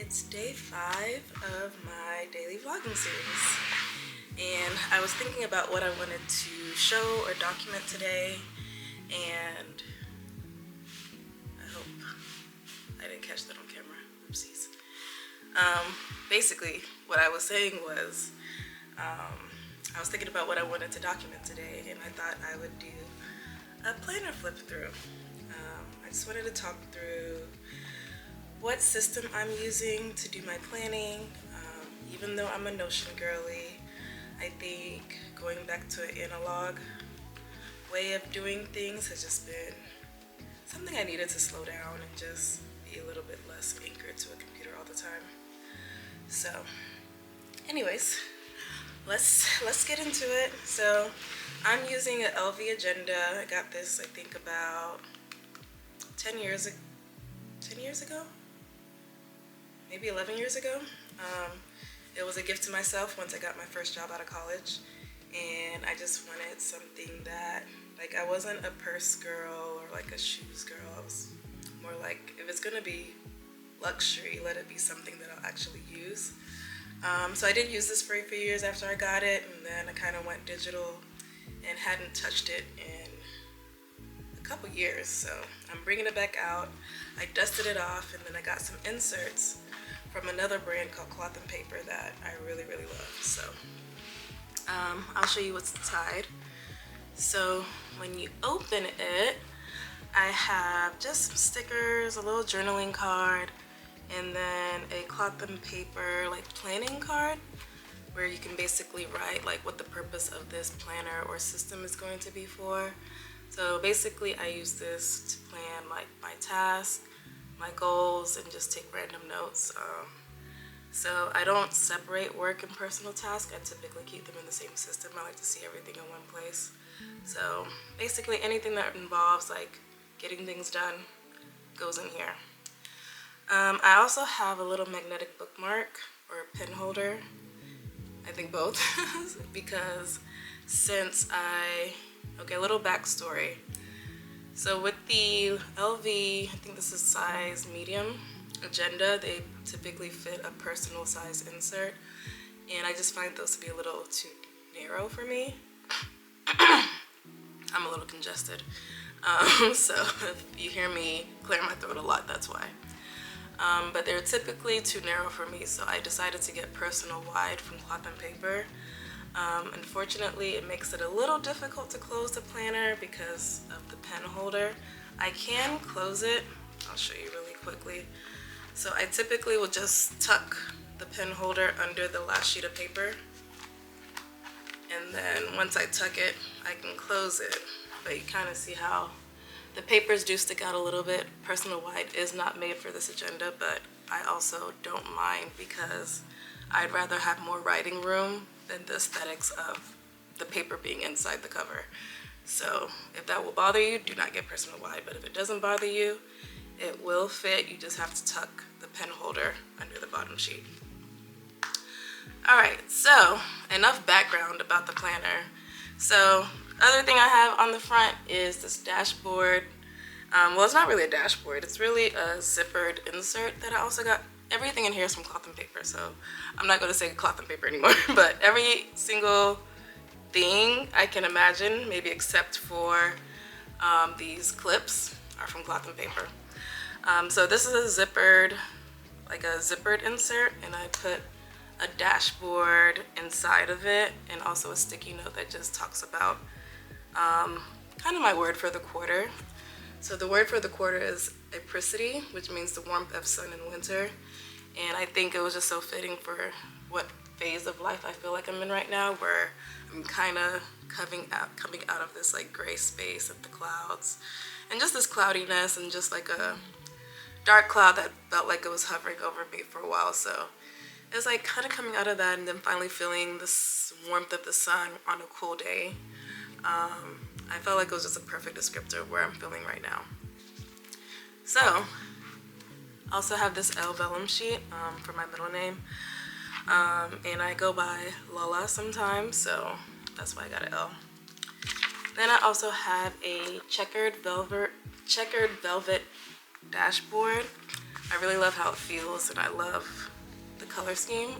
It's day 5 of my daily vlogging series, and I was thinking about what I wanted to show or document today, and I hope I didn't catch that on camera. Oopsies. Basically, what I was saying was I was thinking about what I wanted to document today, and I thought I would do a planner flip through. I just wanted to talk through what system I'm using to do my planning. Even though I'm a Notion girly, I think going back to an analog way of doing things has just been something I needed to slow down and just be a little bit less anchored to a computer all the time. So anyways, let's get into it. So I'm using an LV agenda. I got this, I think, about 10 years ago, maybe 11 years ago. It was a gift to myself once I got my first job out of college, and I just wanted something that, like, I wasn't a purse girl or like a shoes girl. I was more like, if it's gonna be luxury, let it be something that I'll actually use. So I did use this for a few years after I got it, and then I kind of went digital and hadn't touched it in a couple years. So I'm bringing it back out. I dusted it off, and then I got some inserts from another brand called Cloth and Paper that I really love. So I'll show you what's inside. So when you open it, I have just some stickers, a little journaling card, and then a Cloth and Paper like planning card where you can basically write like what the purpose of this planner or system is going to be for. So basically I use this to plan like my tasks, my goals, and just take random notes. So I don't separate work and personal tasks. I typically keep them in the same system. I like to see everything in one place. So basically anything that involves like getting things done goes in here. I also have a little magnetic bookmark or a pen holder. I think both because okay, a little backstory. So with the LV, I think this is size medium agenda, they typically fit a personal size insert, and I just find those to be a little too narrow for me. I'm a little congested, so if you hear me clear my throat a lot, that's why. But they're typically too narrow for me, so I decided to get personal wide from Cloth and Paper. Unfortunately, it makes it a little difficult to close the planner because of the pen holder. I can close it. I'll show you really quickly. So I typically will just tuck the pen holder under the last sheet of paper, and then once I tuck it, I can close it. But you kind of see how the papers do stick out a little bit. Personal wide is not made for this agenda, but I also don't mind because I'd rather have more writing room than the aesthetics of the paper being inside the cover. So if that will bother you, do not get personal wide. But if it doesn't bother you, it will fit. You just have to tuck the pen holder under the bottom sheet. Alright, so enough background about the planner. So other thing I have on the front is this dashboard. Well, it's not really a dashboard. It's really a zippered insert that I also got. Everything in here is from Cloth and Paper, so I'm not going to say Cloth and Paper anymore. But every single thing I can imagine, maybe except for these clips, are from Cloth and Paper. So this is a zippered insert, and I put a dashboard inside of it, and also a sticky note that just talks about kind of my word for the quarter. So the word for the quarter is apricity, which means the warmth of sun in winter. And I think it was just so fitting for what phase of life I feel like I'm in right now, where I'm kind of coming out of this like gray space of the clouds, and just this cloudiness, and just like a dark cloud that felt like it was hovering over me for a while. So it was like kind of coming out of that, and then finally feeling this warmth of the sun on a cool day. I felt like it was just a perfect descriptor of where I'm feeling right now. So I also have this L vellum sheet for my middle name, and I go by Lola sometimes, so that's why I got an L. Then I also have a checkered velvet dashboard. I really love how it feels, and I love the color scheme.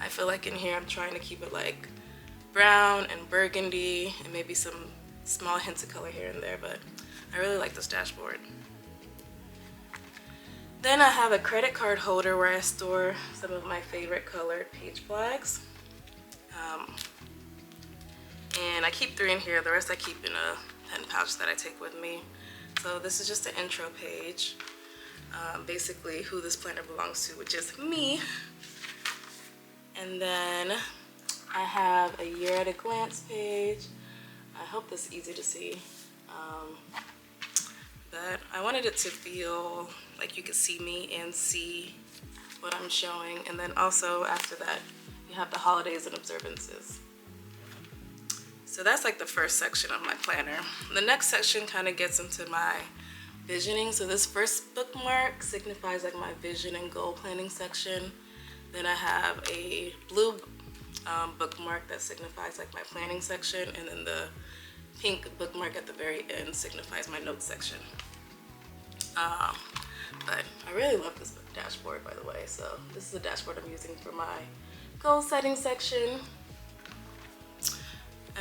I feel like in here I'm trying to keep it like brown and burgundy and maybe some small hints of color here and there, but I really like this dashboard. Then I have a credit card holder where I store some of my favorite colored page flags. And I keep 3 in here, the rest I keep in a pen pouch that I take with me. So this is just an intro page, basically who this planner belongs to, which is me. And then I have a year at a glance page. I hope this is easy to see. But I wanted it to feel like you could see me and see what I'm showing. And then also after that, you have the holidays and observances. So that's like the first section of my planner. The next section kind of gets into my visioning. So this first bookmark signifies like my vision and goal planning section. Then I have a blue bookmark that signifies like my planning section, and then the pink bookmark at the very end signifies my notes section. But I really love this dashboard, by the way. So this is the dashboard I'm using for my goal setting section.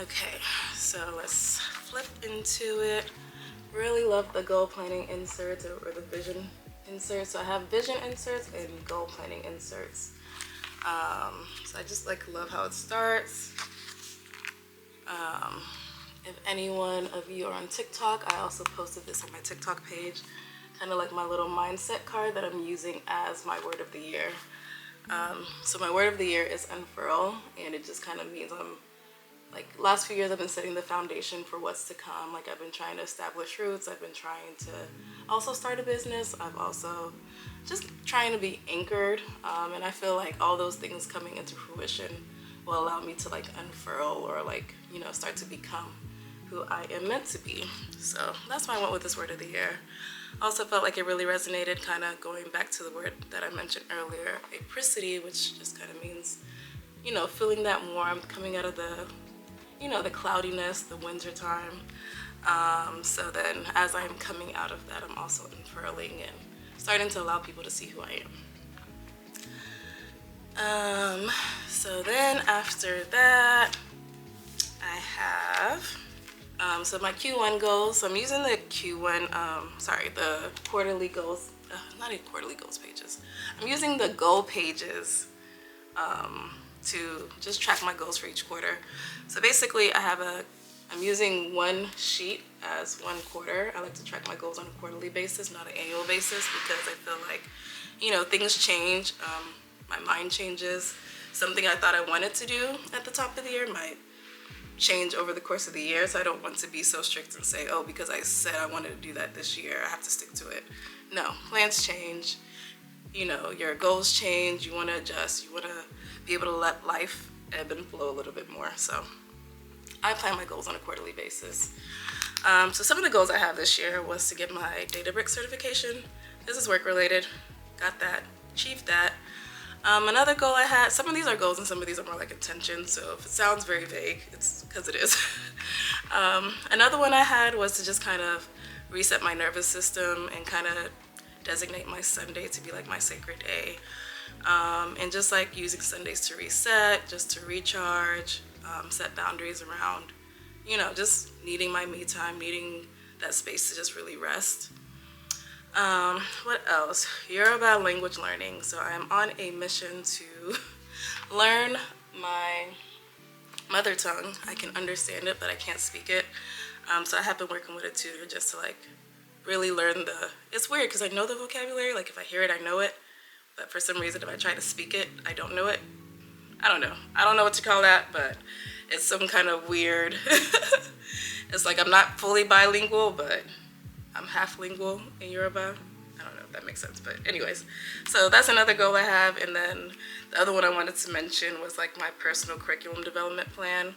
Okay, so let's flip into it. Really love the goal planning inserts or the vision inserts. So I have vision inserts and goal planning inserts. So I just like love how it starts. If anyone of you are on TikTok, I also posted this on my TikTok page, kind of like my little mindset card that I'm using as my word of the year. So my word of the year is unfurl, and it just kind of means like last few years I've been setting the foundation for what's to come. Like I've been trying to establish roots. I've been trying to also start a business. I've also just trying to be anchored. And I feel like all those things coming into fruition will allow me to like unfurl or like, you know, start to become who I am meant to be. So that's why I went with this word of the year. Also felt like it really resonated, kind of going back to the word that I mentioned earlier, apricity, which just kind of means, you know, feeling that warmth coming out of the, you know, the cloudiness, the winter time. So then as I'm coming out of that, I'm also unfurling and starting to allow people to see who I am. So then after that, I have, so my Q1 goals. So I'm using the Q1, the quarterly goals, not even quarterly goals pages. I'm using the goal pages to just track my goals for each quarter. So basically I'm using one sheet as one quarter. I like to track my goals on a quarterly basis, not an annual basis, because I feel like, you know, things change. My mind changes. Something I thought I wanted to do at the top of the year might change over the course of the year. So I don't want to be so strict and say, oh, because I said I wanted to do that this year, I have to stick to it. No, plans change. You know, your goals change. You want to adjust. You want to be able to let life ebb and flow a little bit more. So I plan my goals on a quarterly basis. So some of the goals I have this year was to get my Databricks certification. This is work related. Got that, achieved that. Another goal I had, some of these are goals and some of these are more like intentions. So if it sounds very vague, it's because it is. Another one I had was to just kind of reset my nervous system and kind of designate my Sunday to be like my sacred day. And just like using Sundays to reset, just to recharge, set boundaries around, you know, just needing my me time, needing that space to just really rest. What else? Yoruba language learning. So I am on a mission to learn my mother tongue. I can understand it, but I can't speak it. So I have been working with a tutor just to like really learn it's weird because I know the vocabulary. Like if I hear it, I know it. But for some reason, if I try to speak it, I don't know it. I don't know. I don't know what to call that, but it's some kind of weird. It's like I'm not fully bilingual, but I'm half lingual in Yoruba. I don't know if that makes sense, but anyways. So that's another goal I have. And then the other one I wanted to mention was like my personal curriculum development plan.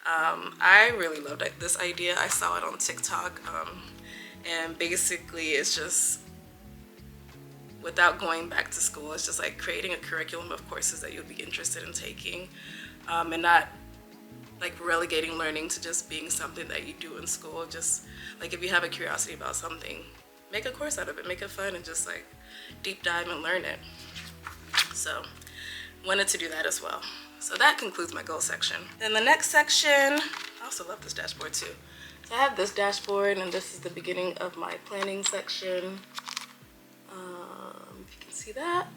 I really loved this idea. I saw it on TikTok. And basically it's just, without going back to school, it's just like creating a curriculum of courses that you'll be interested in taking, and not like relegating learning to just being something that you do in school. Just like if you have a curiosity about something, make a course out of it, make it fun, and just like deep dive and learn it. So wanted to do that as well. So that concludes my goal section. Then the next section, I also love this dashboard too. So I have this dashboard, and this is the beginning of my planning section. If you can see that.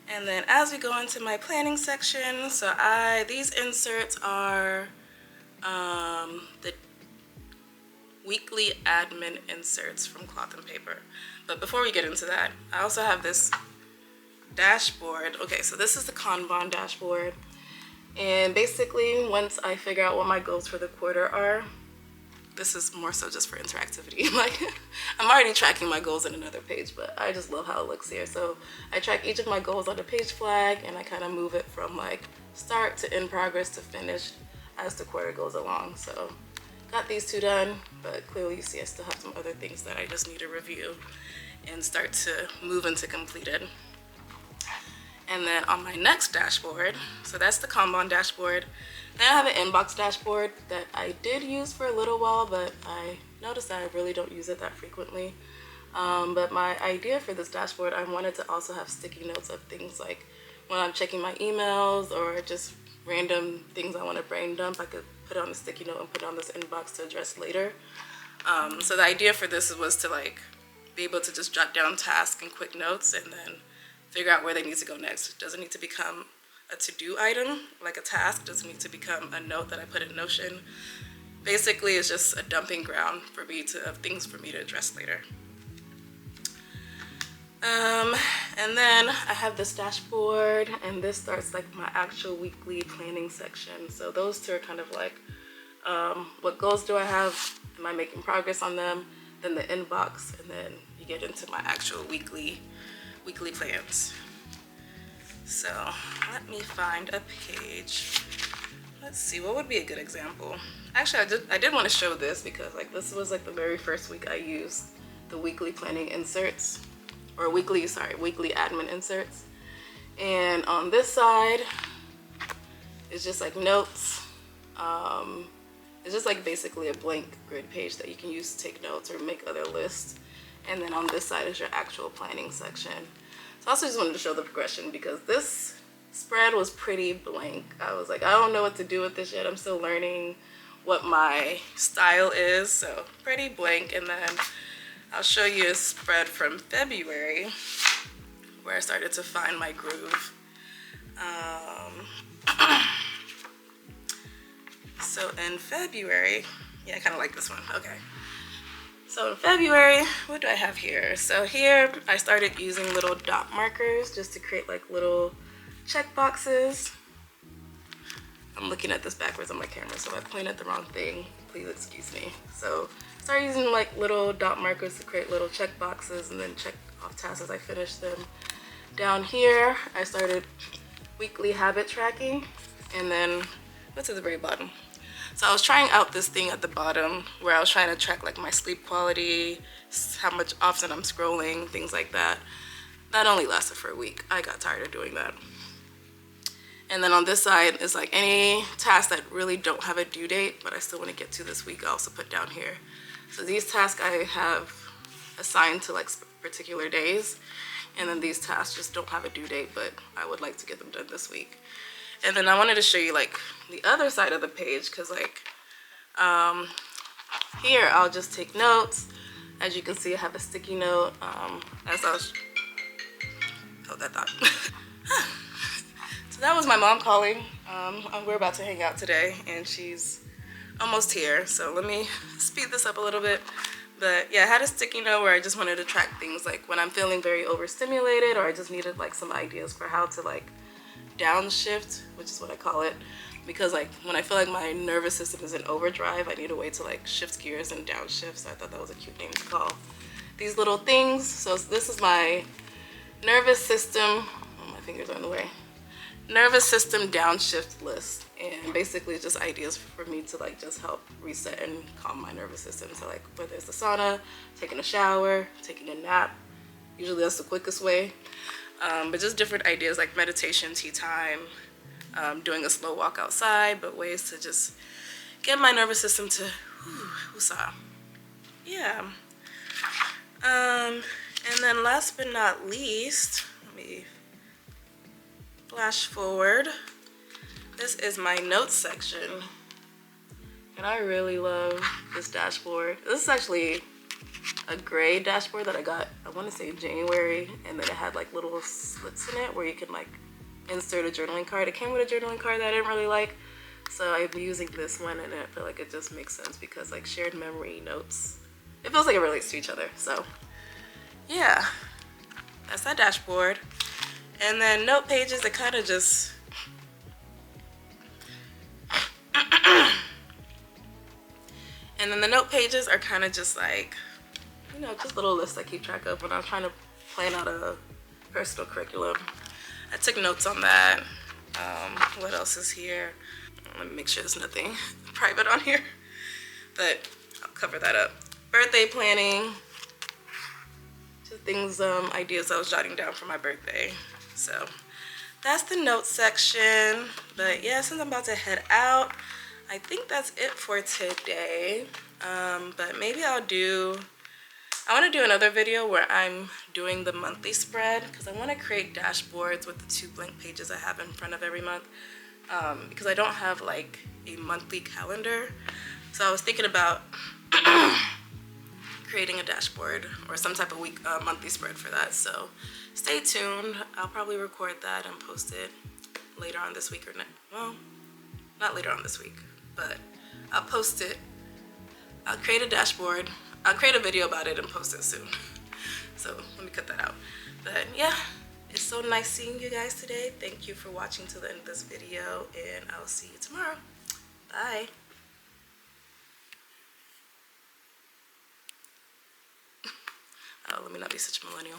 And then as we go into my planning section, so these inserts are the weekly admin inserts from Cloth and Paper. But before we get into that, I also have this dashboard. Okay, so this is the Kanban dashboard. And basically, once I figure out what my goals for the quarter are, this is more so just for interactivity. Like, I'm already tracking my goals in another page, but I just love how it looks here. So I track each of my goals on the page flag, and I kind of move it from like start to in progress to finished as the quarter goes along. So got these two done, but clearly you see I still have some other things that I just need to review and start to move into completed. And then on my next dashboard, so that's the Kanban dashboard. Then I have an inbox dashboard that I did use for a little while, but I noticed that I really don't use it that frequently. But my idea for this dashboard, I wanted to also have sticky notes of things like when I'm checking my emails or just random things I want to brain dump, I could put it on a sticky note and put it on this inbox to address later. So the idea for this was to like be able to just jot down tasks and quick notes and then figure out where they need to go next. It doesn't need to become a to-do item, like a task. It doesn't need to become a note that I put in Notion. Basically, it's just a dumping ground for me of things for me to address later. And then I have this dashboard, and this starts like my actual weekly planning section. So those two are kind of like, what goals do I have? Am I making progress on them? Then the inbox, and then you get into my actual weekly plans. So let me find a page. Let's see, what would be a good example? Actually, I did want to show this because like this was like the very first week I used the weekly planning inserts, or weekly admin inserts. And on this side, it's just like notes. It's just like basically a blank grid page that you can use to take notes or make other lists. And then on this side is your actual planning section. So I also just wanted to show the progression because this spread was pretty blank. I was like, I don't know what to do with this yet. I'm still learning what my style is. So pretty blank. And then I'll show you a spread from February where I started to find my groove. So in February, yeah, I kind of like this one. Okay. So in February, what do I have here? So here I started using little dot markers just to create like little check boxes. I'm looking at this backwards on my camera, so if I pointed the wrong thing, please excuse me. So I started using like little dot markers to create little check boxes and then check off tasks as I finish them. Down here, I started weekly habit tracking, and then what's at the very bottom? So I was trying out this thing at the bottom where I was trying to track like my sleep quality, how much often I'm scrolling, things like that. That only lasted for a week. I got tired of doing that. And then on this side is like any tasks that really don't have a due date, but I still want to get to this week, I also put down here. So these tasks I have assigned to like particular days. And then these tasks just don't have a due date, but I would like to get them done this week. And then I wanted to show you like the other side of the page because like here I'll just take notes. As you can see, I have a sticky note. As I was, hold that thought. So that was my mom calling. We're about to hang out today and she's almost here. So let me speed this up a little bit. But yeah, I had a sticky note where I just wanted to track things like when I'm feeling very overstimulated, or I just needed like some ideas for how to like downshift, which is what I call it, because like when I feel like my nervous system is in overdrive, I need a way to like shift gears and downshift. So I thought that was a cute name to call these little things. So this is my nervous system, oh, my fingers are in the way, nervous system downshift list. And basically it's just ideas for me to like just help reset and calm my nervous system. So like whether it's the sauna, taking a shower, taking a nap, usually that's the quickest way. But just different ideas like meditation, tea time, doing a slow walk outside, but ways to just get my nervous system to woosah. Yeah. And then last but not least, let me flash forward. This is my notes section. And I really love this dashboard. This is actually a gray dashboard that I got, I want to say January, and then it had like little slits in it where you can like insert a journaling card. It came with a journaling card that I didn't really like, so I'm using this one, and I feel like it just makes sense because like shared memory notes, it feels like it relates to each other. So yeah, that's that dashboard. And then note pages, it kind of just and then the note pages are kind of just like, you know, just little lists I keep track of when I'm trying to plan out a personal curriculum. I took notes on that. What else is here? Let me make sure there's nothing private on here, but I'll cover that up. Birthday planning, just things, ideas I was jotting down for my birthday. So that's the notes section. But yeah, since I'm about to head out, I think that's it for today. But maybe I want to do another video where I'm doing the monthly spread, because I want to create dashboards with the 2 blank pages I have in front of every month, because I don't have like a monthly calendar. So I was thinking about creating a dashboard or some type of monthly spread for that. So stay tuned. I'll probably record that and post it later on this week, or well, not later on this week, but I'll post it. I'll create a dashboard. I'll create a video about it and post it soon. So let me cut that out. But yeah, it's so nice seeing you guys today. Thank you for watching to the end of this video, and I'll see you tomorrow. Bye. Oh, let me not be such a millennial.